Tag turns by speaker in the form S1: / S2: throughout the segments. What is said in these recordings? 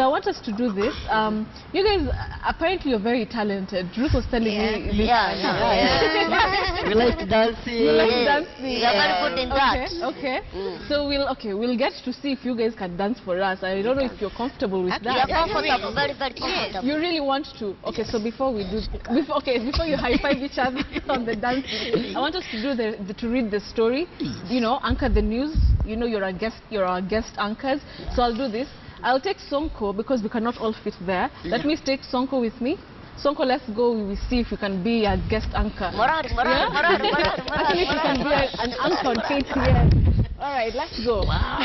S1: So I want us to do this. You guys, apparently you're very talented. Ruth was telling me this.
S2: We like dancing.
S1: We like dancing.
S2: We are very good in that.
S1: Okay. So we'll get to see if you guys can dance for us. I don't know if you're comfortable with that.
S2: We are comfortable, very, very comfortable.
S1: You really want to? Okay, so before we do, before you high five each other on the dance, I want us to do to read the story. You know, anchor the news. You know, you're our guest anchors. So I'll do this. I'll take Sonko because we cannot all fit there. Let me take Sonko with me. Sonko, let's go. We will see if you can be a guest anchor.
S2: Morari.
S1: At least you can be an anchor on KTN. All right, let's go.
S2: Wow.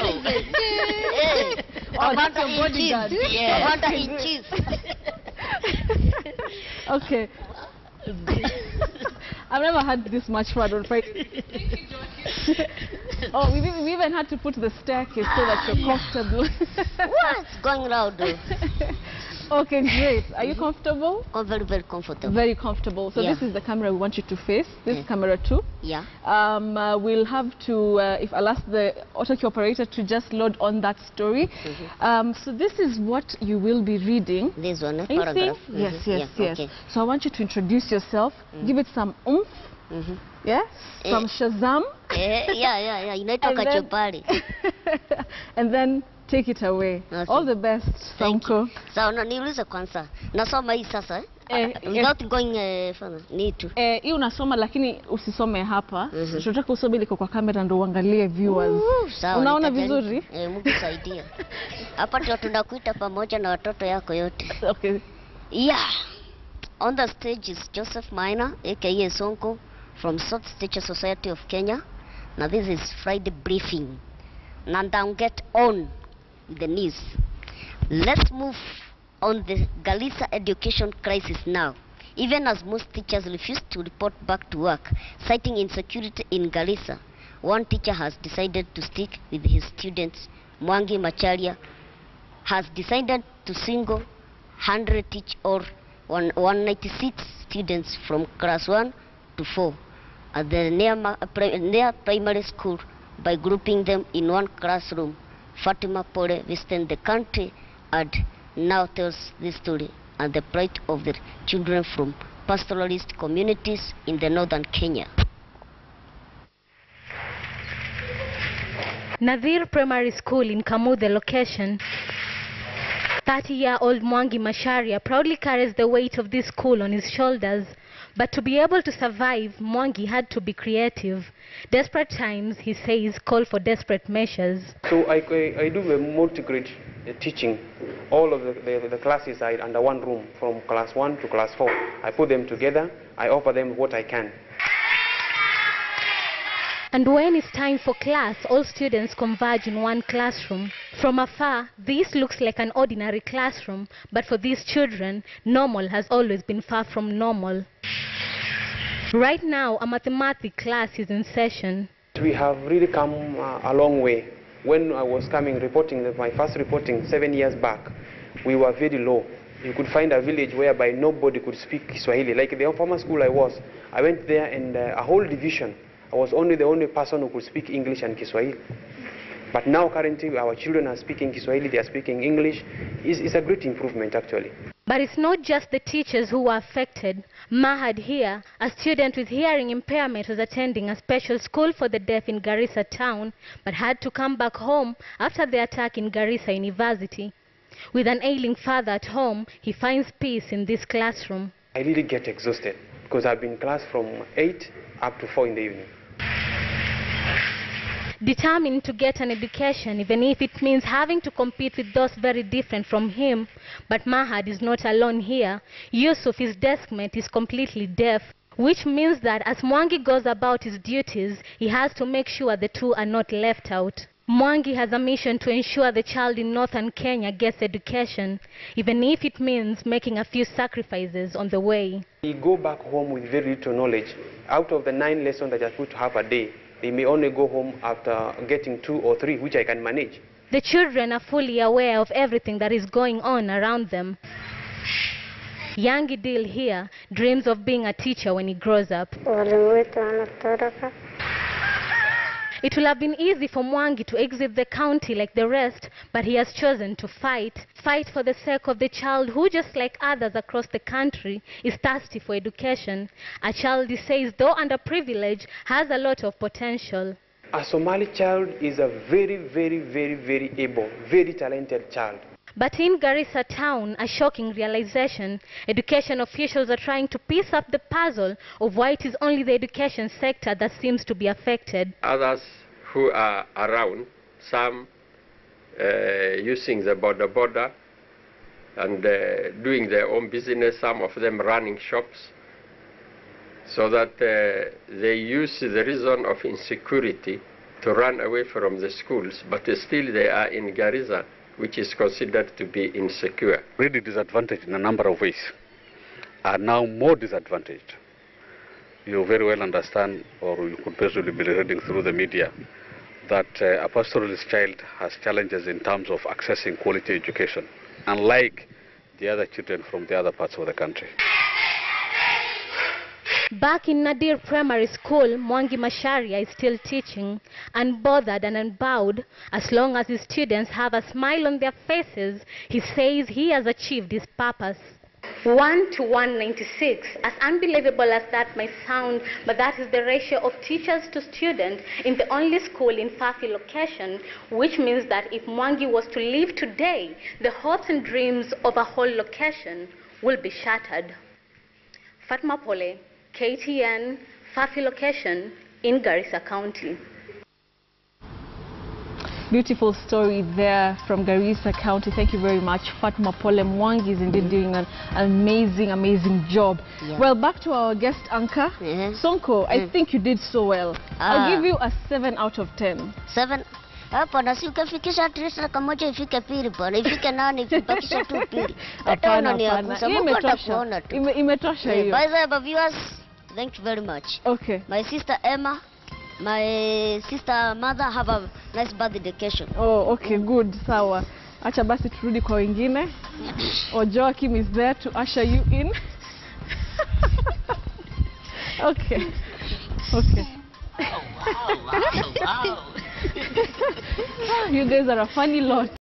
S1: Oh, that's your bodyguard.
S2: I want to eat cheese.
S1: Okay. I've never had this much fun on Friday. Oh, we even had to put the staircase so that you're comfortable.
S2: What's going around?
S1: Okay, great. Are you comfortable?
S2: I'm very, very comfortable.
S1: Very comfortable. So this is the camera we want you to face. This is camera 2.
S2: Yeah.
S1: We'll have to, if I'll ask the auto key operator to just load on that story. So this is what you will be reading.
S2: This one,
S1: paragraph. Yes. Okay. So I want you to introduce yourself. Give it some oomph. Yes. Some Shazam.
S2: Yeah. Inaitoka chopari.
S1: And then take it away. Okay. All the best, Sonko.
S2: So, niulize kwanza. Nasoma hii sasa. Without going further. Need to.
S1: Hii unasoma lakini usisome hapa. Tunataka usome liko kwa kamera ndo uangalie viewers. Unaona vizuri?
S2: Mungu saidia. Hapa ndio tunakuita pamoja na watoto yako yote.
S1: Okay.
S2: Yeah. On the stage is Joseph Maina, aka Sonko, from South Teacher Society of Kenya. Now this is Friday briefing. Now down get on with the news. Let's move on the Garissa education crisis now. Even as most teachers refuse to report back to work, citing insecurity in Garissa, one teacher has decided to stick with his students. Mwangi Macharia has decided to single 100 teach or 196 students from class 1 to 4 at the Nair primary school by grouping them in one classroom. Fatima Pore visited the country and now tells this story and the plight of the children from pastoralist communities in the northern Kenya.
S3: Nair Primary School in Kamu, the location. 30-year-old Mwangi Macharia proudly carries the weight of this school on his shoulders. But to be able to survive, Mwangi had to be creative. Desperate times, he says, call for desperate measures.
S4: So I do a multi-grade teaching. All of the classes are under one room, from class 1 to class 4. I put them together. I offer them what I can.
S3: And when it's time for class, all students converge in one classroom. From afar, this looks like an ordinary classroom, but for these children, normal has always been far from normal. Right now, a mathematics class is in session.
S4: We have really come a long way. When I was my first reporting 7 years back, we were very low. You could find a village whereby nobody could speak Kiswahili. Like the former school I went there and a whole division, I was the only person who could speak English and Kiswahili. But now currently our children are speaking Kiswahili, they are speaking English. It's a great improvement actually.
S3: But it's not just the teachers who were affected. Mahad here, a student with hearing impairment, was attending a special school for the deaf in Garissa town, but had to come back home after the attack in Garissa University. With an ailing father at home, he finds peace in this classroom.
S4: I really get exhausted because I've been in class from 8 up to 4 in the evening.
S3: Determined to get an education, even if it means having to compete with those very different from him. But Mahad is not alone here. Yusuf, his deskmate, is completely deaf, which means that as Mwangi goes about his duties, he has to make sure the two are not left out. Mwangi has a mission to ensure the child in northern Kenya gets education, even if it means making a few sacrifices on the way.
S4: We go back home with very little knowledge. Out of the 9 lessons that I put to have a day, they may only go home after getting 2 or 3, which I can manage.
S3: The children are fully aware of everything that is going on around them. Young Idil here dreams of being a teacher when he grows up. It will have been easy for Mwangi to exit the county like the rest, but he has chosen to fight. Fight for the sake of the child who, just like others across the country, is thirsty for education. A child, he says, though underprivileged, has a lot of potential.
S4: A Somali child is a very, very, very, very able, very talented child.
S3: But in Garissa town, a shocking realization. Education officials are trying to piece up the puzzle of why it is only the education sector that seems to be affected.
S5: Others who are around, some using the border and doing their own business, some of them running shops, so that they use the reason of insecurity to run away from the schools, but still they are in Garissa, which is considered to be insecure.
S6: Really disadvantaged in a number of ways, are now more disadvantaged. You very well understand, or you could possibly be reading through the media, that a pastoralist child has challenges in terms of accessing quality education, unlike the other children from the other parts of the country.
S3: Back in Nair Primary School, Mwangi Macharia is still teaching, unbothered and unbowed. As long as his students have a smile on their faces, he says he has achieved his purpose. 1 to 196. As unbelievable as that may sound, but that is the ratio of teachers to students in the only school in Fafi location, which means that if Mwangi was to leave today, the hopes and dreams of a whole location will be shattered. Fatma Pole, KTN, Fafi location in Garissa County.
S1: Beautiful story there from Garissa County. Thank you very much, Fatma Pole. Mwangi is indeed doing an amazing, amazing job. Yeah. Well, back to our guest anchor, Sonko. I think you did so well. I'll give you a 7 out of 10.
S2: 7? Hapo na si ukafikisha trisa kamoja ifike pili bwana, ifike nani ifike tu pili. Hapana, hapana.
S1: Imetosha hiyo.
S2: By the way, viewers, thank you very much.
S1: Okay.
S2: My sister Emma, my sister mother have a nice birthday vacation.
S1: Oh, okay, good. Sawa. Acha basi turudi kwa wengine. Joachim is there to usher you in. Okay. Okay.
S7: Wow, wow, wow, wow.
S1: You guys are a funny lot.